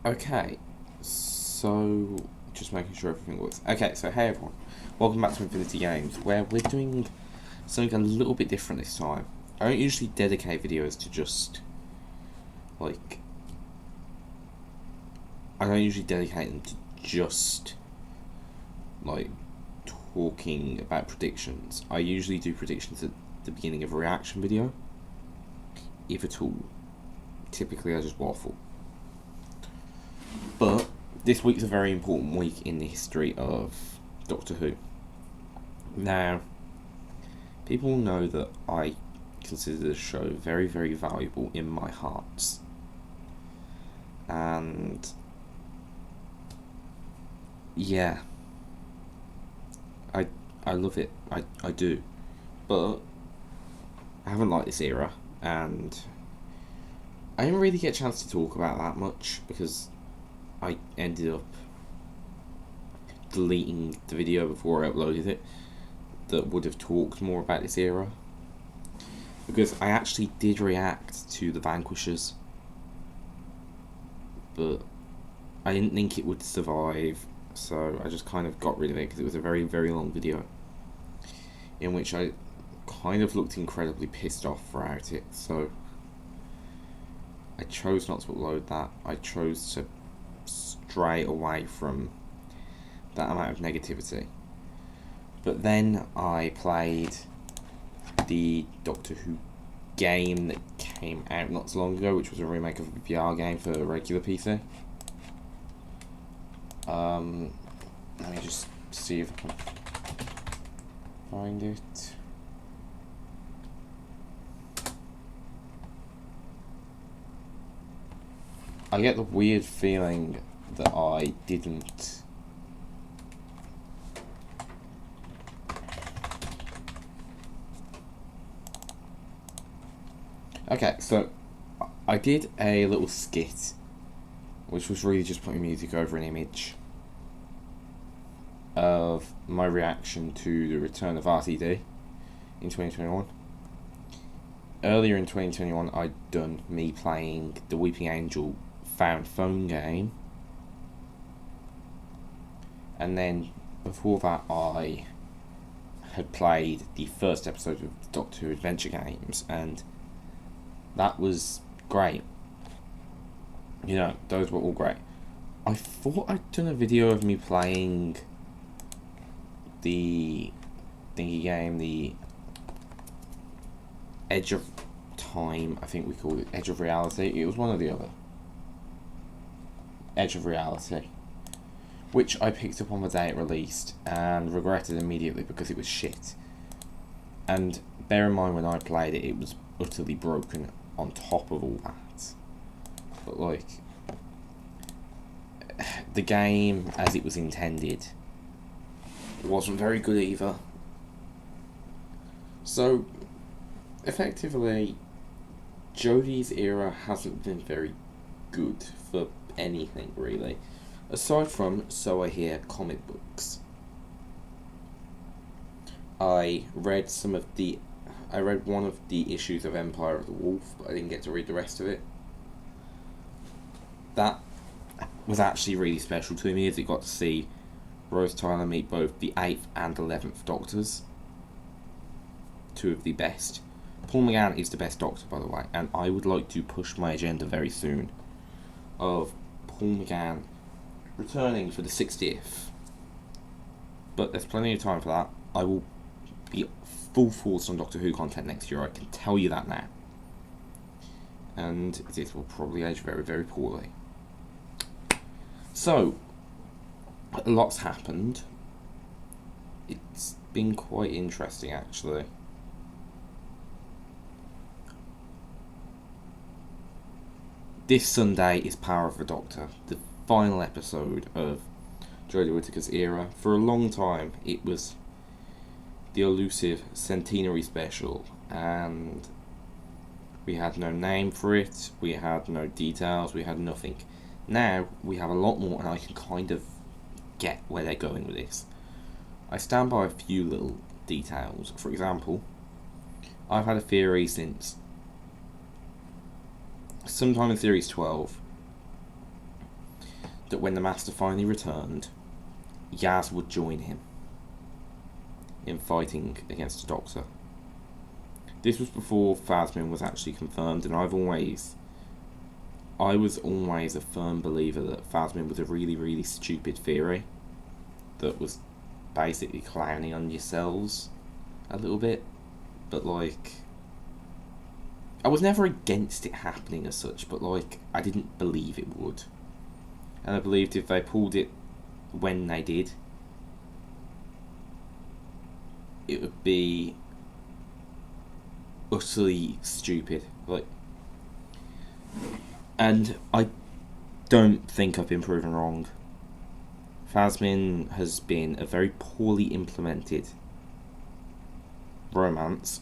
Okay, so just making sure everything works. Okay, so hey everyone, welcome back to Infinity Games, where we're doing something a little bit different this time. I don't usually dedicate videos to just, like, I don't usually dedicate them to just, like, talking about predictions. I usually do predictions at the beginning of a reaction video, if at all. Typically I just waffle. But this week's a very important week in the history of Doctor Who. Now, people know that I consider the show very, very valuable in my heart. And yeah, I love it. I do. But I haven't liked this era, and I didn't really get a chance to talk about that much because I ended up deleting the video before I uploaded it that would have talked more about this era, because I actually did react to The Vanquishers, but I didn't think it would survive, so I just kind of got rid of it because it was a very, very long video in which I kind of looked incredibly pissed off throughout it, so I chose not to upload that. I chose to stray away from that amount of negativity. But then I played the Doctor Who game that came out not so long ago, which was a remake of a VR game for a regular PC. Let me just see if I can find it. I get the weird feeling that I didn't Okay, so I did a little skit, which was really just putting music over an image of my reaction to the return of RTD in 2021. Earlier in 2021, I'd done me playing the Weeping Angel found phone game, and then before that I had played the first episode of the Doctor Who Adventure Games, and that was great. You know, those were all great. I thought I'd done a video of me playing the thingy game, the Edge of Time, I think we called it, Edge of Reality. It was one or the other. Edge of Reality, which I picked up on the day it released and regretted immediately because it was shit. And bear in mind, when I played it, it was utterly broken on top of all that. But like, the game as it was intended wasn't very good either. So effectively, Jodie's era hasn't been very good for anything really, aside from, so I hear, comic books. I read one of the issues of Empire of the Wolf, but I didn't get to read the rest of it. That was actually really special to me, as it got to see Rose Tyler meet both the 8th and 11th Doctors. Two of the best. Paul McGann is the best Doctor, by the way, and I would like to push my agenda very soon of Paul McGann returning for the 60th. But there's plenty of time for that. I will be full force on Doctor Who content next year, I can tell you that now. And this will probably age very, very poorly. So, a lot's happened. It's been quite interesting, actually. This Sunday is Power of the Doctor, the final episode of Jodie Whittaker's era. For a long time, it was the elusive centenary special, and we had no name for it, we had no details, we had nothing. Now we have a lot more, and I can kind of get where they're going with this. I stand by a few little details. For example, I've had a theory since sometime in Series 12 that when the Master finally returned, Yaz would join him in fighting against the Doctor. This was before Phasmin was actually confirmed, and I was always a firm believer that Phasmin was a really, really stupid theory that was basically clowning on yourselves a little bit, but like, I was never against it happening as such, but like, I didn't believe it would. And I believed if they pulled it when they did, it would be utterly stupid. Like, and I don't think I've been proven wrong. Phasmin has been a very poorly implemented romance.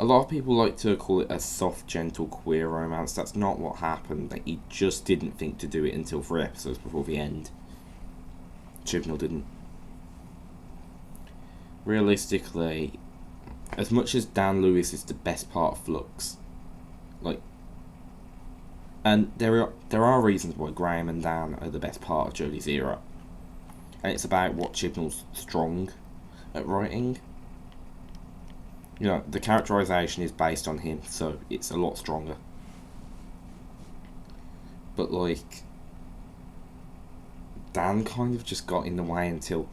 A lot of people like to call it a soft, gentle, queer romance. That's not what happened. He just didn't think to do it until 3 episodes before the end. Chibnall didn't. Realistically, as much as Dan Lewis is the best part of Flux, like, and there are reasons why Graham and Dan are the best part of Jodie's era, and it's about what Chibnall's strong at writing. You know, the characterisation is based on him, so it's a lot stronger. But like, Dan kind of just got in the way until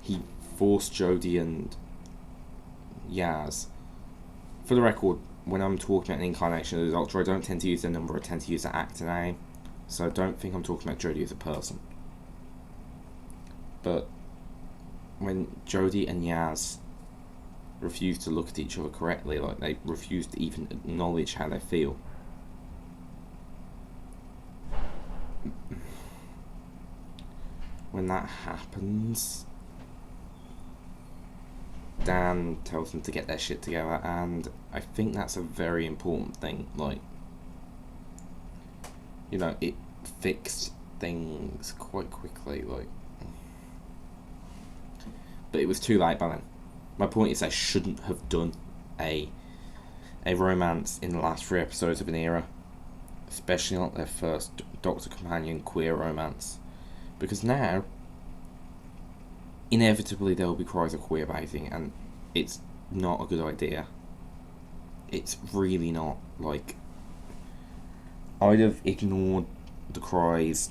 he forced Jodie and Yaz. For the record, when I'm talking about an incarnation of the Doctor, I don't tend to use their number, I tend to use their actor name. So don't think I'm talking about Jodie as a person. But when Jodie and Yaz refuse to look at each other correctly, like they refuse to even acknowledge how they feel, when that happens, Dan tells them to get their shit together, and I think that's a very important thing. Like, you know, it fixed things quite quickly, like, but it was too late by then. My point is, they shouldn't have done a romance in the last 3 episodes of an era, especially not their first Doctor Companion queer romance, because now inevitably there will be cries of queer baiting, and it's not a good idea. It's really not. Like, I'd have ignored the cries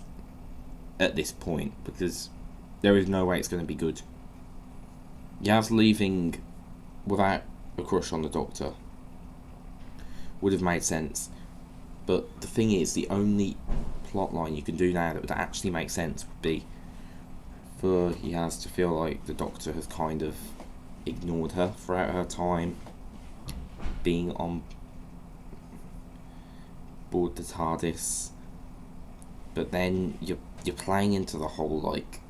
at this point, because there is no way it's going to be good. Yaz leaving without a crush on the Doctor would have made sense, but the thing is, the only plotline you can do now that would actually make sense would be for Yaz to feel like the Doctor has kind of ignored her throughout her time being on board the TARDIS, but then you're playing into the whole, like,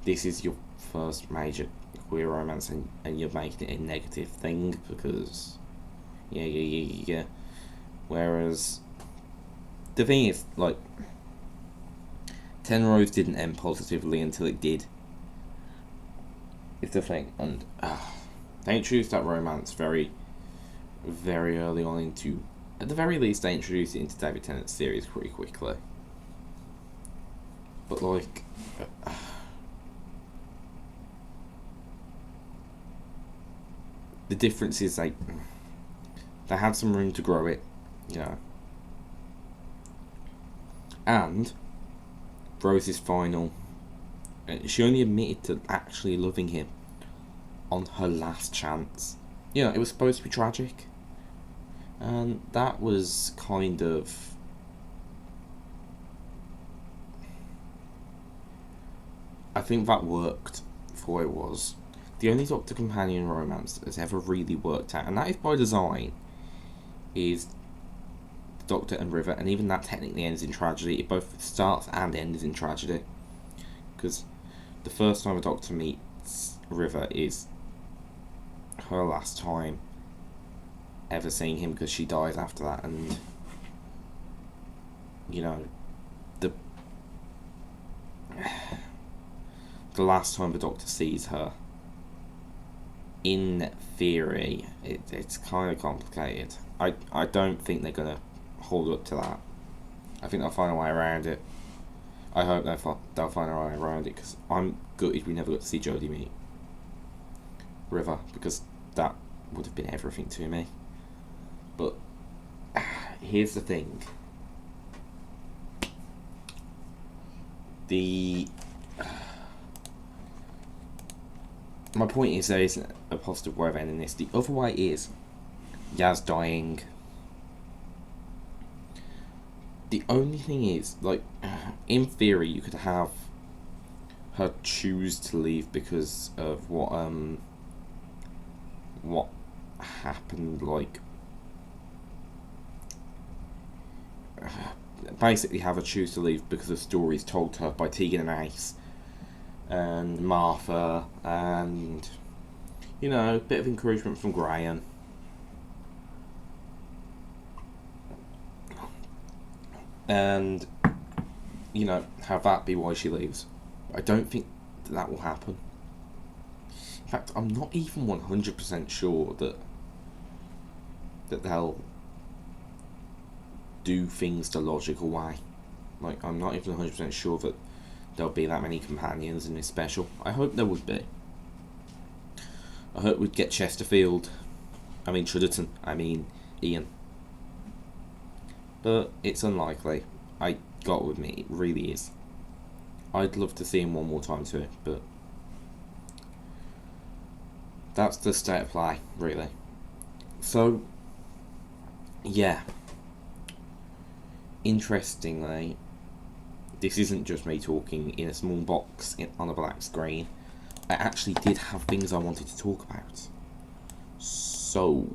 this is your first major queer romance, and you're making it a negative thing, because yeah. Whereas the thing is, like, Tenrose didn't end positively until it did. It's the thing, and they introduced that romance very, very early on into. At the very least, they introduced it into David Tennant's series pretty quickly. But like, the difference is they had some room to grow it, you know. And Rose's final, she only admitted to actually loving him on her last chance. You know, it was supposed to be tragic, and that was kind of, I think that worked for what it was. The only Doctor Companion romance that has ever really worked out, and that is by design, is the Doctor and River, and even that technically ends in tragedy. It both starts and ends in tragedy, because the first time a Doctor meets River is her last time ever seeing him, because she dies after that, and you know, the last time the Doctor sees her, in theory, it's kind of complicated. I don't think they're going to hold up to that. I think they'll find a way around it. I hope they'll find a way around it, because I'm gutted we never got to see Jodie meet River, because that would have been everything to me. But here's the thing. My point is, there isn't a positive way of ending this. The other way is Yaz dying. The only thing is, like, in theory, you could have her choose to leave because of what happened, like, basically have her choose to leave because of stories told to her by Tegan and Ace and Martha, and, you know, a bit of encouragement from Graham. And, you know, have that be why she leaves. I don't think that will happen. In fact, I'm not even 100% sure that they'll do things the logical way. Like, I'm not even 100% sure that there'll be that many companions in this special. I hope there would be. I hope we'd get Chudderton, Ian. But it's unlikely. I got to admit, it really is. I'd love to see him one more time too, but that's the state of play, really. So, yeah. Interestingly, this isn't just me talking in a small box on a black screen. I actually did have things I wanted to talk about. So,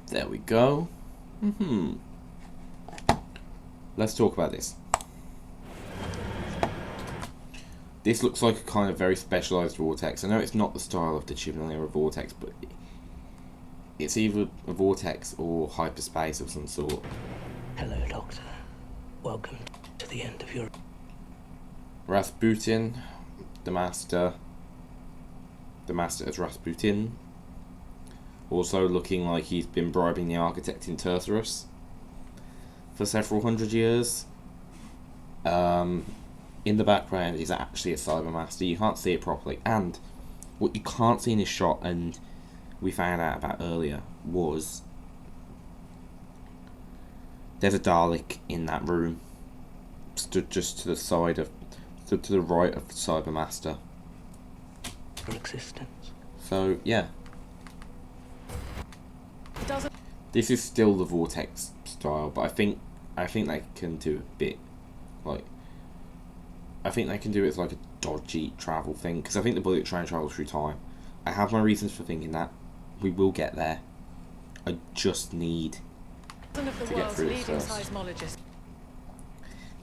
there we go. Let's talk about this. This looks like a kind of very specialised vortex. I know it's not the style of the Chibnall era vortex, but it's either a vortex or hyperspace of some sort. Hello, Doctor. Welcome to the end of your... Rasputin, the Master as Rasputin, also looking like he's been bribing the architect in Tartarus for several hundred years. In the background is actually a Cybermaster. You can't see it properly, and what you can't see in this shot, and we found out about earlier, was there's a Dalek in that room, stood just to the right of the Cybermaster. For existence. So yeah, this is still the Vortex style, but I think they can do a bit, like, I think they can do it as like a dodgy travel thing, because I think the bullet train travels through time. I have my reasons for thinking that. We will get there. I just need to get through this first.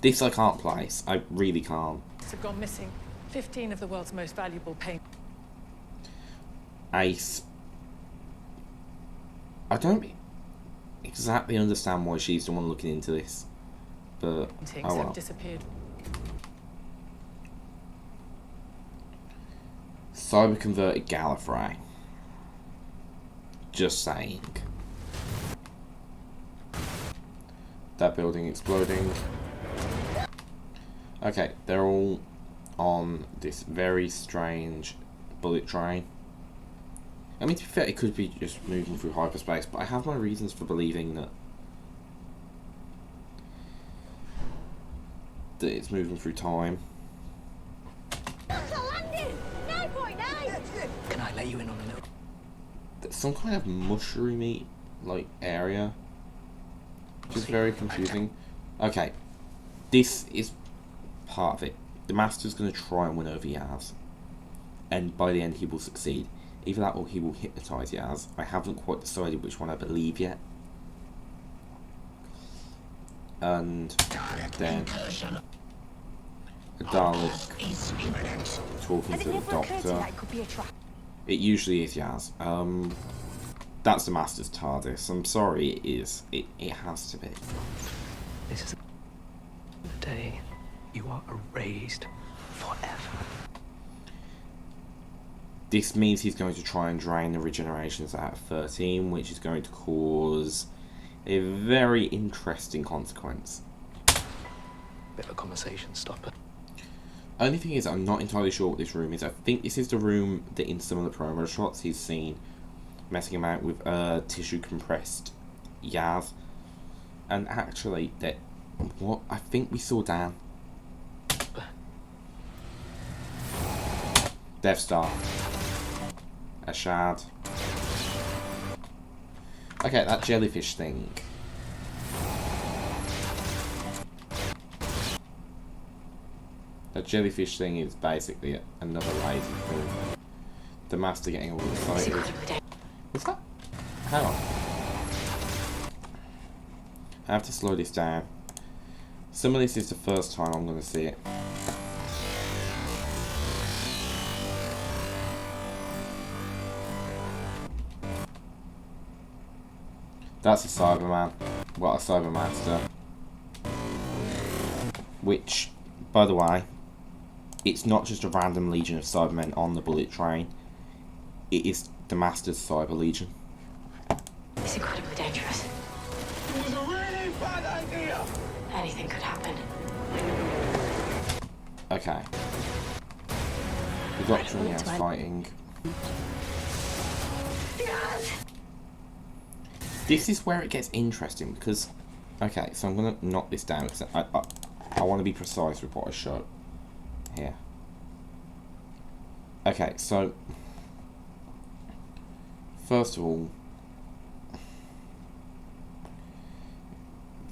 This I can't place. I really can't. Have gone missing. 15 of the world's most valuable paint. Ace. I don't exactly understand why she's the one looking into this, but oh well. Have disappeared. Cyber converted Gallifrey. Just saying. That building exploding. Okay, they're all on this very strange bullet train. I mean, to be fair, it could be just moving through hyperspace, but I have my reasons for believing that it's moving through time. Can I let you in on a little? There's some kind of mushroomy, like, area, which is very confusing. Okay, this is part of it. The Master's going to try and win over Yaz, and by the end he will succeed. Either that or he will hypnotise Yaz. I haven't quite decided which one I believe yet. And then a Dalek talking to the Doctor. It usually is Yaz. That's the Master's TARDIS. I'm sorry, it is. It has to be. This is the day you are erased forever. this means he's going to try and drain the regenerations out of 13, which is going to cause a very interesting consequence. Bit of a conversation stopper. Only thing is, I'm not entirely sure what this room is. I think this is the room that in some of the promo shots he's seen messing about with tissue compressed Yaz. And actually, that what I think we saw Dan. Death Star. A shard. Okay, that jellyfish thing. That jellyfish thing is basically another lazy thing. The master getting all excited. What's that? Hang on. I have to slow this down. Some of this is the first time I'm going to see it. That's a Cyberman. What a Cybermaster. Which, by the way, it's not just a random legion of Cybermen on the bullet train. It is the Master's Cyber Legion. It's incredibly dangerous. It was a really bad idea! Anything could happen. Okay. We've got something else fighting. This is where it gets interesting because... Okay, so I'm going to knock this down because I want to be precise with what I show here. Okay, so... First of all...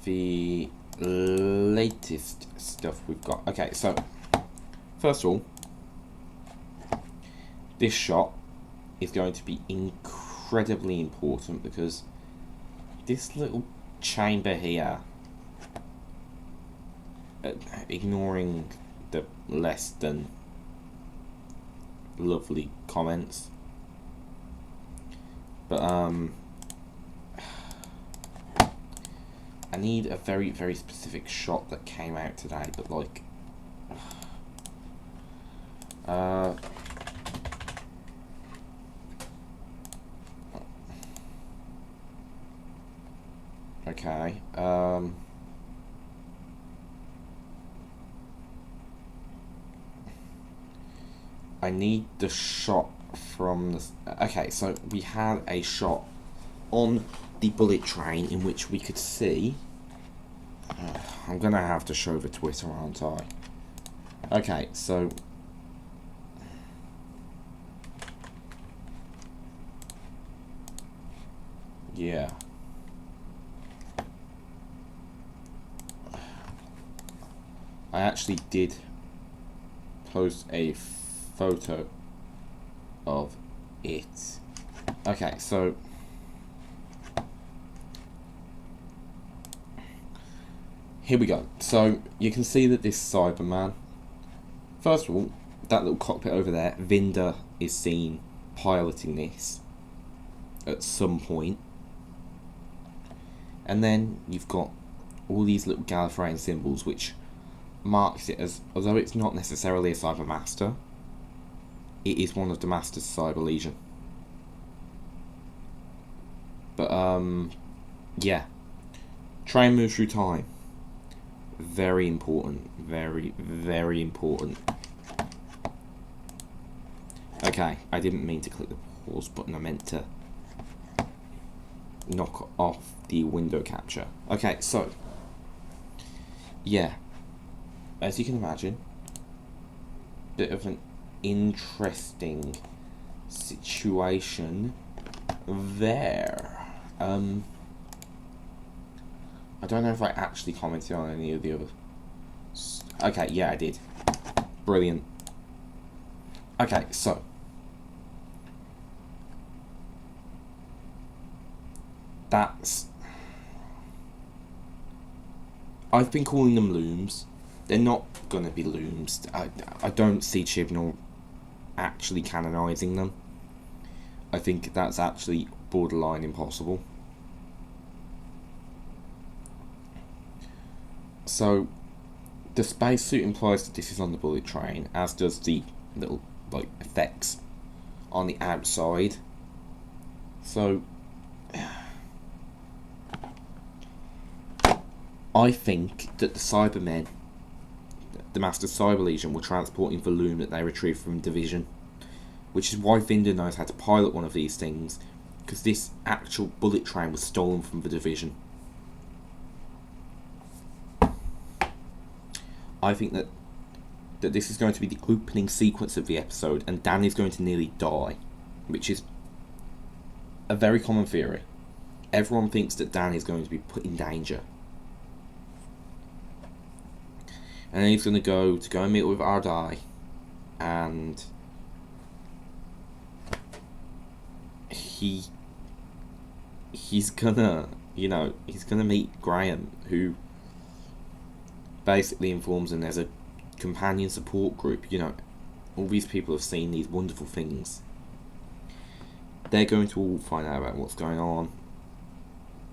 The latest stuff we've got. Okay, so... First of all... This shot is going to be incredibly important because... This little chamber here, ignoring the less than lovely comments, but I need a very, very specific shot that came out today, but like, okay, I need the shot from the... Okay, so we had a shot on the bullet train in which we could see... I'm gonna have to show the Twitter, aren't I? Okay, so... Yeah. I actually did post a photo of it. Okay, so here we go. So you can see that this Cyberman, first of all, that little cockpit over there, Vinda is seen piloting this at some point. And then you've got all these little Gallifreyan symbols which marks it as, although it's not necessarily a Cyber Master, it is one of the Master's Cyber Legion. But yeah, train moves through time. Very important, very, very important. Okay, I didn't mean to click the pause button, I meant to knock off the window capture. Okay, so yeah, as you can imagine, bit of an interesting situation there. I don't know if I actually commented on any of the other... Okay, yeah, I did. Brilliant. Okay, so that's... I've been calling them looms. They're not going to be looms. I don't see Chibnall actually canonising them. I think that's actually borderline impossible. So, the spacesuit implies that this is on the bullet train, as does the little, like, effects on the outside. So I think that the Cybermen, the Master Cyber Legion, were transporting the loom that they retrieved from Division, which is why Vinder knows how to pilot one of these things, because this actual bullet train was stolen from the Division. I think that this is going to be the opening sequence of the episode, and Dan is going to nearly die, which is a very common theory. Everyone thinks that Dan is going to be put in danger. And then he's going to go and meet with Ardai, and he's gonna meet Graham, who basically informs him there's a companion support group. All these people have seen these wonderful things. They're going to all find out about what's going on.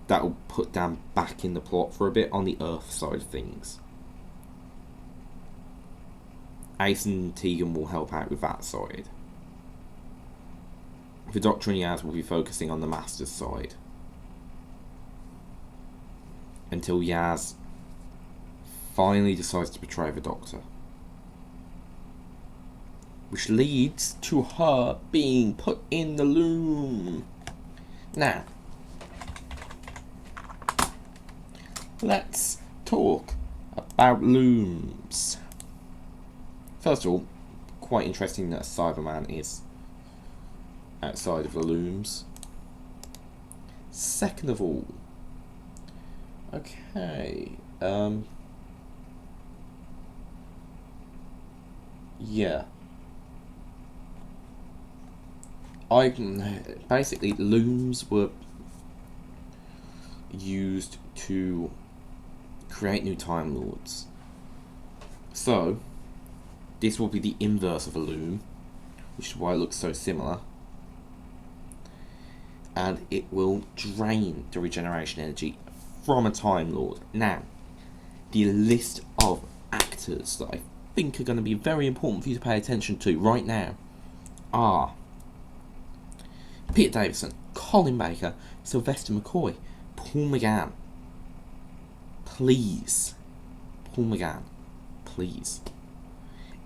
That will put Dan back in the plot for a bit on the Earth side of things. Ace and Tegan will help out with that side. The Doctor and Yaz will be focusing on the Master's side. Until Yaz finally decides to betray the Doctor. Which leads to her being put in the loom. Now, let's talk about looms. First of all, quite interesting that a Cyberman is outside of the looms. Second of all, okay, yeah. Basically, looms were used to create new Time Lords. So, this will be the inverse of a loom, which is why it looks so similar. And it will drain the regeneration energy from a Time Lord. Now, the list of actors that I think are going to be very important for you to pay attention to right now are Peter Davison, Colin Baker, Sylvester McCoy, Paul McGann. Please. Paul McGann. Please.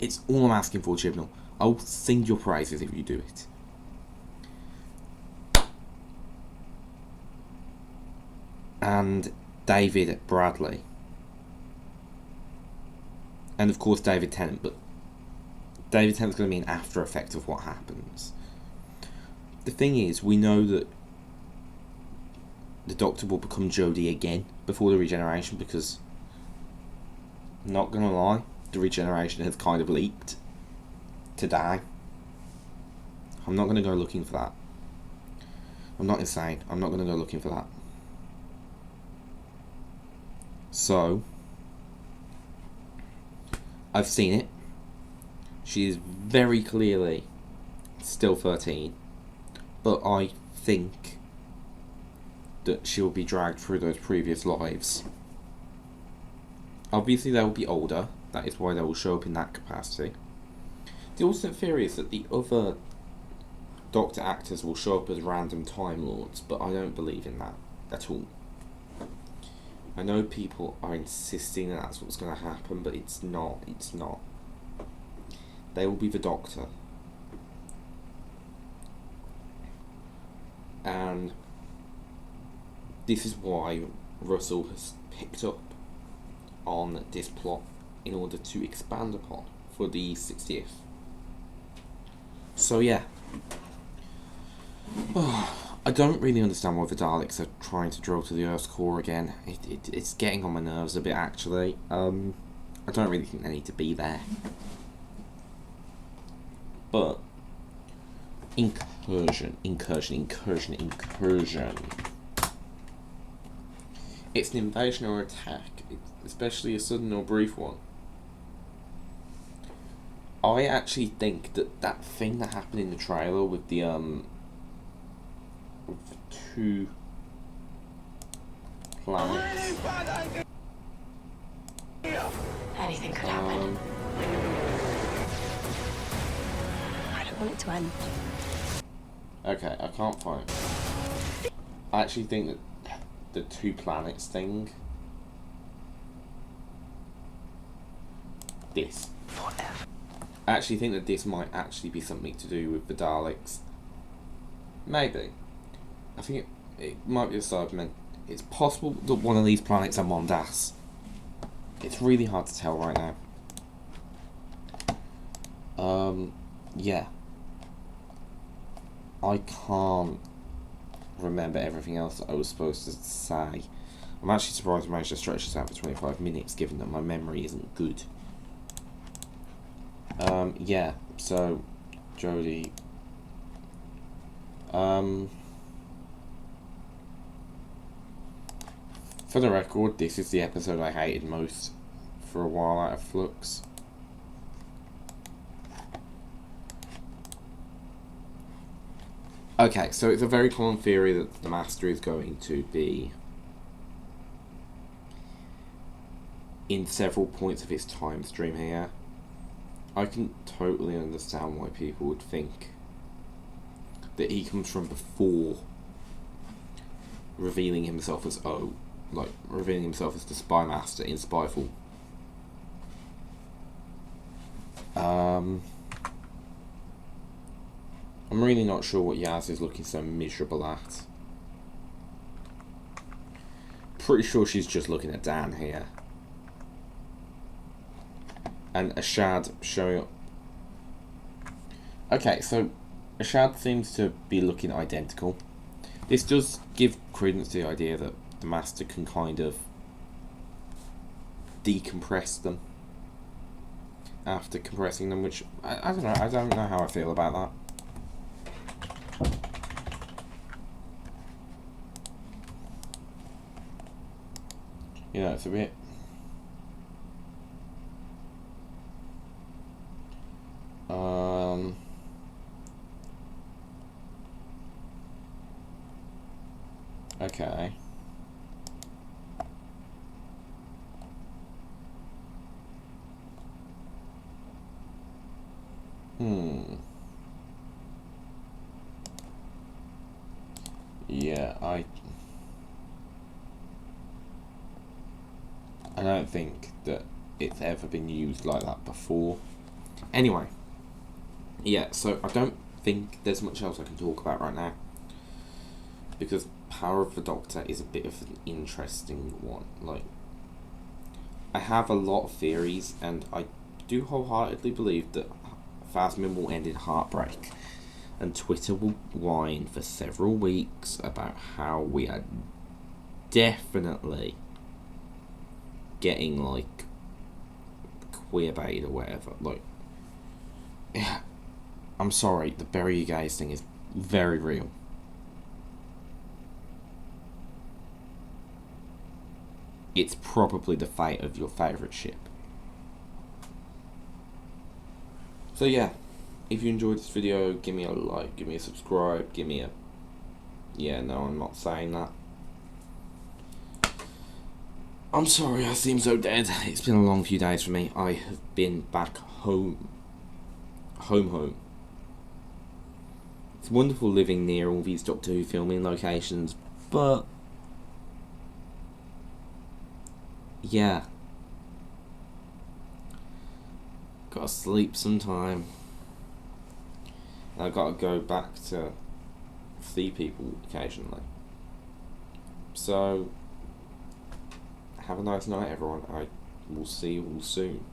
It's all I'm asking for, Chibnall. I'll sing your praises if you do it. And David Bradley. And of course David Tennant, but David Tennant's going to be an after effect of what happens. The thing is, we know that the Doctor will become Jodie again before the regeneration, because, not going to lie, the regeneration has kind of leaked today. I'm not going to go looking for that. I'm not insane. I'm not going to go looking for that. So, I've seen it. She is very clearly still 13. But I think that she'll be dragged through those previous lives. Obviously they will be older. That is why they will show up in that capacity. The alternate theory is that the other Doctor actors will show up as random Time Lords, but I don't believe in that at all. I know people are insisting that that's what's going to happen, but it's not. It's not. They will be the Doctor. And this is why Russell has picked up on this plot in order to expand upon for the 60th. So yeah. I don't really understand why the Daleks are trying to drill to the Earth's core again. It's getting on my nerves a bit, actually. I don't really think they need to be there. But incursion. It's an invasion or attack, especially a sudden or brief one. I actually think that thing that happened in the trailer with the two planets. Anything could happen. want it to end. Okay, I can't find it. I actually think that the two planets thing... This. Forever. I actually think that this might actually be something to do with the Daleks. Maybe. I think it might be a Cybermen. It's possible that one of these planets are Mondas. It's really hard to tell right now. Yeah. I can't remember everything else that I was supposed to say. I'm actually surprised I managed to stretch this out for 25 minutes, given that my memory isn't good. Yeah, so, Jodie. For the record, this is the episode I hated most for a while out of Flux. Okay, so it's a very common theory that the Master is going to be in several points of his time stream here. I can totally understand why people would think that he comes from before revealing himself as revealing himself as the Spy Master in Spyfall. I'm really not sure what Yaz is looking so miserable at. Pretty sure she's just looking at Dan here. And Ashad showing up. Okay, so Ashad seems to be looking identical. This does give credence to the idea that the Master can kind of decompress them after compressing them, which I don't know. I don't know how I feel about that. You know, it's a bit... Okay. Yeah, I don't think that it's ever been used like that before. Anyway. Yeah, so I don't think there's much else I can talk about right now, because Power of the Doctor is a bit of an interesting one. Like, I have a lot of theories, and I do wholeheartedly believe that Phasmin will end in heartbreak, and Twitter will whine for several weeks about how we are definitely getting, like, queer bait or whatever. Like, yeah, I'm sorry, the bury you guys thing is very real. It's probably the fate of your favourite ship. So yeah, if you enjoyed this video, give me a like, give me a subscribe, give me a... Yeah, no, I'm not saying that. I'm sorry I seem so dead. It's been a long few days for me. I have been back home. Home. It's wonderful living near all these Doctor Who filming locations, but... yeah. Gotta sleep sometime. And I've gotta go back to see people occasionally. So, have a nice night, everyone. I will see you all soon.